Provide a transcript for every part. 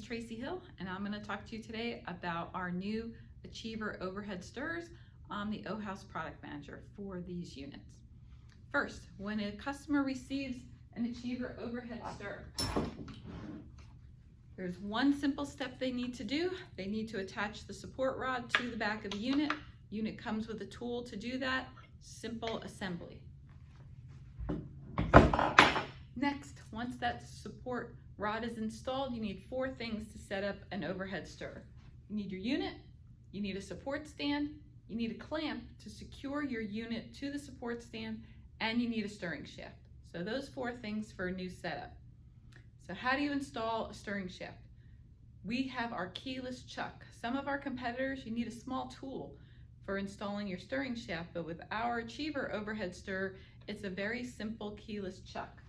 Tracy Hill, and I'm going to talk to you today about our new Achiever overhead stirrers. I'm the OHAUS product manager for these units. First, when a customer receives an Achiever overhead stirrer, there's one simple step they need to do. They need to attach the support rod to the back of the unit. Unit comes with a tool to do that. Simple assembly. Next, once that support rod is installed, you need 4 things to set up an overhead stirrer. You need your unit, you need a support stand, you need a clamp to secure your unit to the support stand, and you need a stirring shaft. So those 4 things for a new setup. So how do you install a stirring shaft? We have our keyless chuck. Some of our competitors, you need a small tool for installing your stirring shaft, but with our Achiever overhead stirrer, it's a very simple keyless chuck.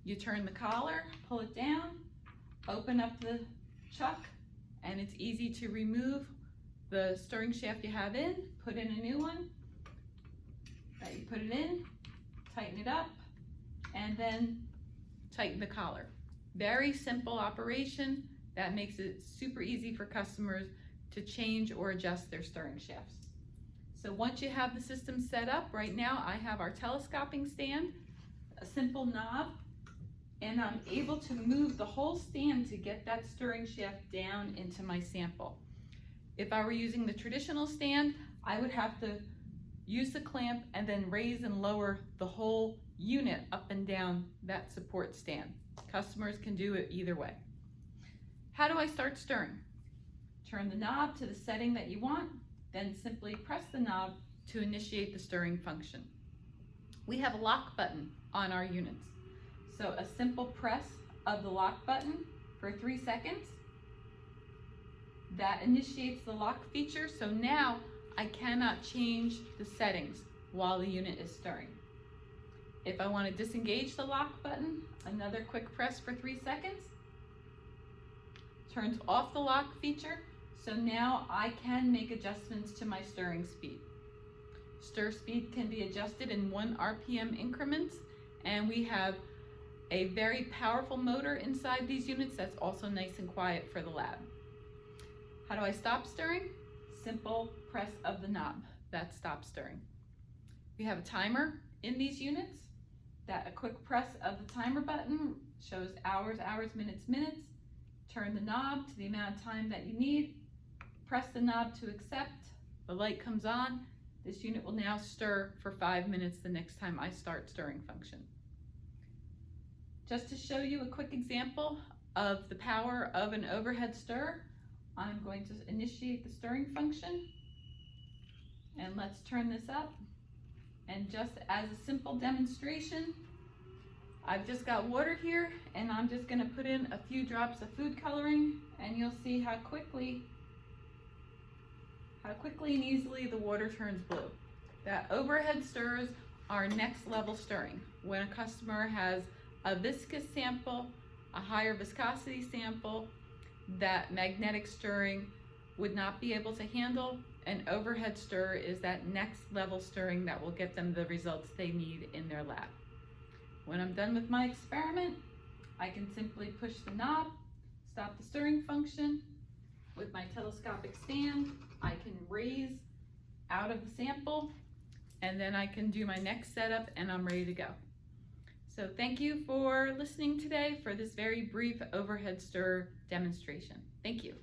You turn the collar, pull it down, open up the chuck, and it's easy to remove the stirring shaft you have in, put in a new one. You put it in, tighten it up, and then tighten the collar. Very simple operation that makes it super easy for customers to change or adjust their stirring shafts. So once you have the system set up, right now I have our telescoping stand, a simple knob, and I'm able to move the whole stand to get that stirring shaft down into my sample. If I were using the traditional stand, I would have to use the clamp and then raise and lower the whole unit up and down that support stand. Customers can do it either way. How do I start stirring? Turn the knob to the setting that you want, then simply press the knob to initiate the stirring function. We have a lock button on our units. So a simple press of the lock button for 3 seconds, that initiates the lock feature. So now I cannot change the settings while the unit is stirring. If I want to disengage the lock button, another quick press for 3 seconds, turns off the lock feature. So now I can make adjustments to my stirring speed. Stir speed can be adjusted in 1 RPM increments, and we have a very powerful motor inside these units that's also nice and quiet for the lab. How do I stop stirring? Simple press of the knob. That stops stirring. We have a timer in these units. That a quick press of the timer button shows hours, minutes, minutes. Turn the knob to the amount of time that you need. Press the knob to accept. The light comes on. This unit will now stir for 5 minutes the next time I start stirring function. Just to show you a quick example of the power of an overhead stirrer, I'm going to initiate the stirring function, and let's turn this up. And just as a simple demonstration, I've just got water here, and I'm just going to put in a few drops of food coloring, and you'll see how quickly and easily the water turns blue. That overhead stirrers are next level stirring. When a customer has a viscous sample, a higher viscosity sample, that magnetic stirring would not be able to handle, an overhead stirrer is that next level stirring that will get them the results they need in their lab. When I'm done with my experiment, I can simply push the knob, stop the stirring function. With my telescopic stand, I can raise out of the sample, and then I can do my next setup and I'm ready to go. So thank you for listening today for this very brief overhead stirrer demonstration. Thank you.